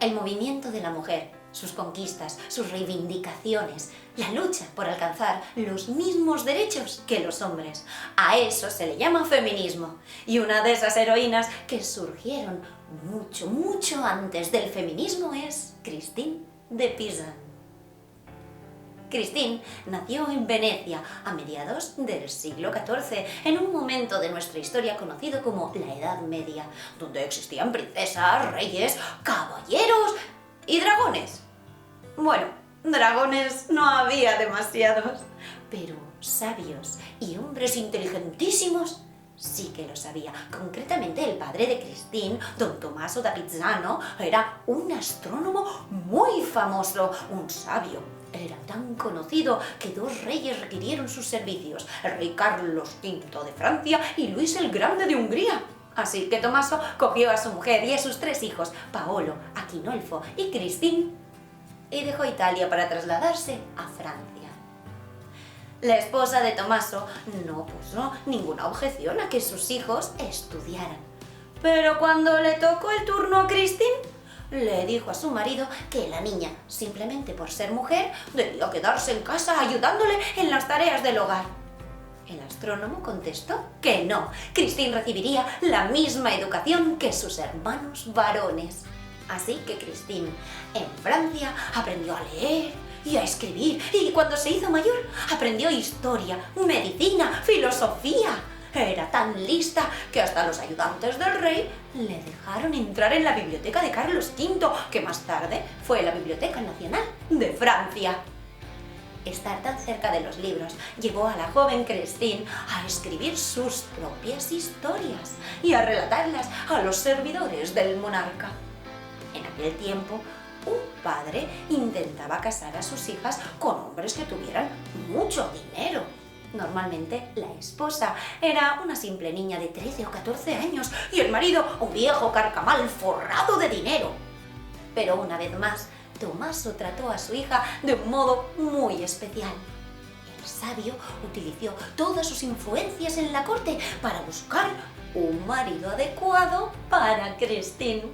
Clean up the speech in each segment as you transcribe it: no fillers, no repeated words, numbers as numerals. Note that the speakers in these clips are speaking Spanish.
El movimiento de la mujer, sus conquistas, sus reivindicaciones, la lucha por alcanzar los mismos derechos que los hombres. A eso se le llama feminismo. Y una de esas heroínas que surgieron mucho antes del feminismo es Christine de Pisan. Christine nació en Venecia a mediados del siglo XIV, en un momento de nuestra historia conocido como la Edad Media, donde existían princesas, reyes, caballeros y dragones. Bueno, dragones no había demasiados, pero sabios y hombres inteligentísimos sí que lo sabía. Concretamente el padre de Christine, don Tommaso da Pisano, era un astrónomo muy famoso, un sabio. Era tan conocido que dos reyes requirieron sus servicios, el rey Carlos V de Francia y Luis el Grande de Hungría. Así que Tommaso cogió a su mujer y a sus 3 hijos, Paolo, Achinolfo y Christine, y dejó Italia para trasladarse a Francia. La esposa de Tommaso no puso ninguna objeción a que sus hijos estudiaran. Pero cuando le tocó el turno a Christine, le dijo a su marido que la niña, simplemente por ser mujer, debía quedarse en casa ayudándole en las tareas del hogar. El astrónomo contestó que no, Christine recibiría la misma educación que sus hermanos varones. Así que Christine, en Francia, aprendió a leer y a escribir, y cuando se hizo mayor, aprendió historia, medicina, filosofía. Era tan lista que hasta los ayudantes del rey le dejaron entrar en la biblioteca de Carlos V, que más tarde fue la Biblioteca Nacional de Francia. Estar tan cerca de los libros llevó a la joven Christine a escribir sus propias historias y a relatarlas a los servidores del monarca. En aquel tiempo, un padre intentaba casar a sus hijas con hombres que tuvieran mucho dinero. Normalmente la esposa era una simple niña de 13 o 14 años y el marido un viejo carcamal forrado de dinero. Pero una vez más, Tommaso trató a su hija de un modo muy especial. El sabio utilizó todas sus influencias en la corte para buscar un marido adecuado para Christine.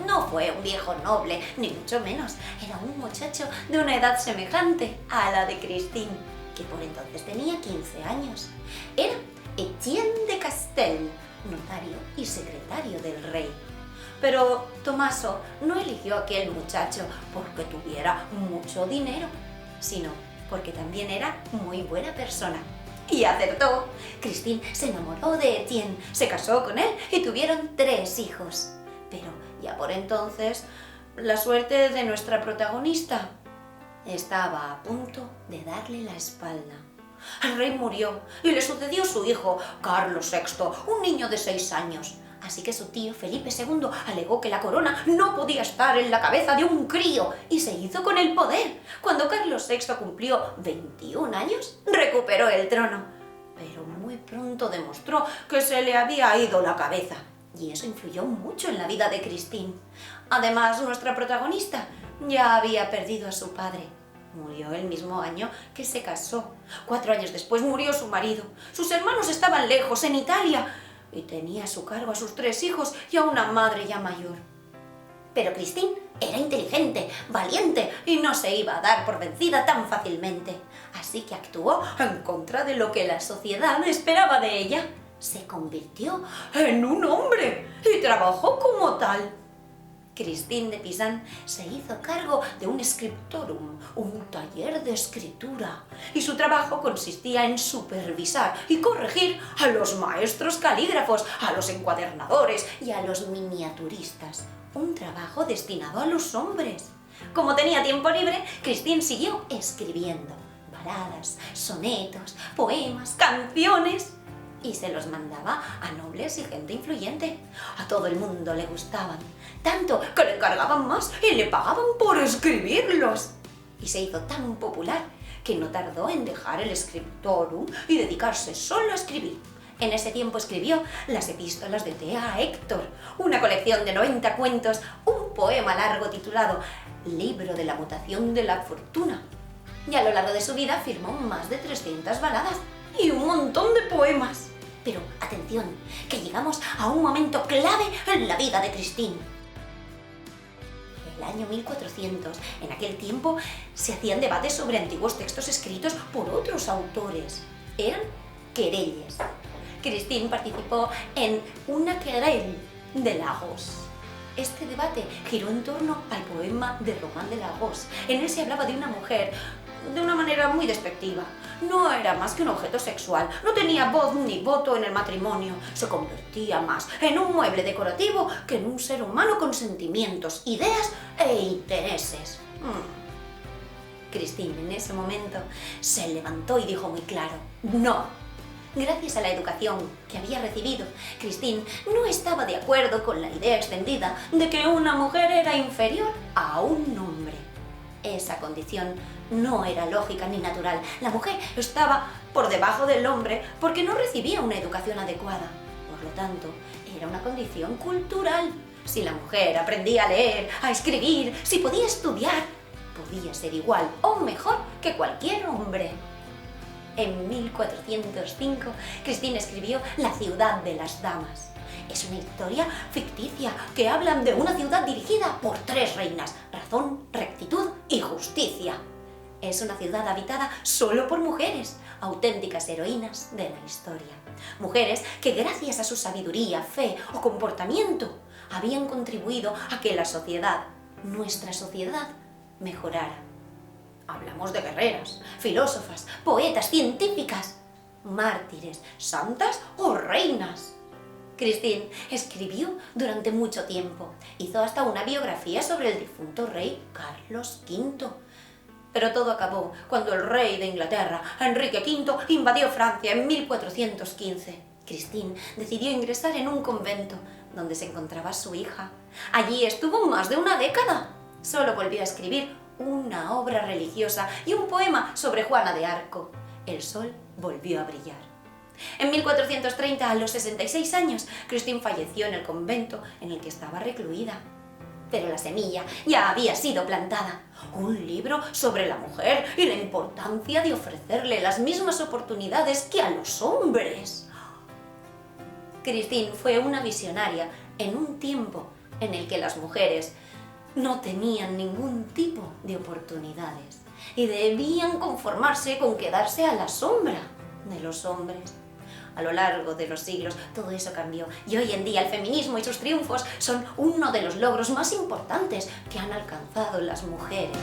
No fue un viejo noble, ni mucho menos. Era un muchacho de una edad semejante a la de Christine, que por entonces tenía 15 años. Era Etienne de Castel, notario y secretario del rey. Pero Tommaso no eligió a aquel muchacho porque tuviera mucho dinero, sino porque también era muy buena persona. Y acertó. Christine se enamoró de Etienne, se casó con él y tuvieron 3 hijos. Pero ya por entonces, la suerte de nuestra protagonista estaba a punto de darle la espalda. El rey murió y le sucedió su hijo, Carlos VI, un niño de 6 años. Así que su tío Felipe II alegó que la corona no podía estar en la cabeza de un crío y se hizo con el poder. Cuando Carlos VI cumplió 21 años, recuperó el trono. Pero muy pronto demostró que se le había ido la cabeza. Y eso influyó mucho en la vida de Christine. Además, nuestra protagonista ya había perdido a su padre. Murió el mismo año que se casó. 4 años después murió su marido. Sus hermanos estaban lejos, en Italia, y tenía a su cargo a sus 3 hijos y a una madre ya mayor. Pero Christine era inteligente, valiente y no se iba a dar por vencida tan fácilmente. Así que actuó en contra de lo que la sociedad esperaba de ella. Se convirtió en un hombre y trabajó como tal. Christine de Pisan se hizo cargo de un scriptorum, un taller de escritura, y su trabajo consistía en supervisar y corregir a los maestros calígrafos, a los encuadernadores y a los miniaturistas. Un trabajo destinado a los hombres. Como tenía tiempo libre, Christine siguió escribiendo baladas, sonetos, poemas, canciones, y se los mandaba a nobles y gente influyente. A todo el mundo le gustaban, tanto que le encargaban más y le pagaban por escribirlos. Y se hizo tan popular que no tardó en dejar el scriptorum y dedicarse solo a escribir. En ese tiempo escribió las epístolas de Tea a Héctor, una colección de 90 cuentos, un poema largo titulado Libro de la mutación de la fortuna. Y a lo largo de su vida firmó más de 300 baladas y un montón de poemas. Pero atención, que llegamos a un momento clave en la vida de Christine. el año 1400. En aquel tiempo se hacían debates sobre antiguos textos escritos por otros autores. Eran querelles. Christine participó en una querelle de Lagos. Este debate giró en torno al poema de Román de Lagos. En él se hablaba de una mujer de una manera muy despectiva. No era más que un objeto sexual, no tenía voz ni voto en el matrimonio, se convertía más en un mueble decorativo que en un ser humano con sentimientos, ideas e intereses. Christine en ese momento se levantó y dijo muy claro, no. Gracias a la educación que había recibido, Christine no estaba de acuerdo con la idea extendida de que una mujer era inferior a un hombre. Esa condición no era lógica ni natural. La mujer estaba por debajo del hombre porque no recibía una educación adecuada. Por lo tanto, era una condición cultural. Si la mujer aprendía a leer, a escribir, si podía estudiar, podía ser igual o mejor que cualquier hombre. En 1405, Christine escribió La ciudad de las damas. Es una historia ficticia que habla de una ciudad dirigida por 3 reinas, razón, rectitud y justicia. Es una ciudad habitada solo por mujeres, auténticas heroínas de la historia. Mujeres que gracias a su sabiduría, fe o comportamiento habían contribuido a que la sociedad, nuestra sociedad, mejorara. Hablamos de guerreras, filósofas, poetas, científicas, mártires, santas o reinas. Christine escribió durante mucho tiempo. Hizo hasta una biografía sobre el difunto rey Carlos V. Pero todo acabó cuando el rey de Inglaterra, Enrique V, invadió Francia en 1415. Christine decidió ingresar en un convento donde se encontraba su hija. Allí estuvo más de una década. Solo volvió a escribir una obra religiosa y un poema sobre Juana de Arco. El sol volvió a brillar. En 1430, a los 66 años, Christine falleció en el convento en el que estaba recluida. Pero la semilla ya había sido plantada. Un libro sobre la mujer y la importancia de ofrecerle las mismas oportunidades que a los hombres. Christine fue una visionaria en un tiempo en el que las mujeres no tenían ningún tipo de oportunidades y debían conformarse con quedarse a la sombra de los hombres. A lo largo de los siglos todo eso cambió y hoy en día el feminismo y sus triunfos son uno de los logros más importantes que han alcanzado las mujeres.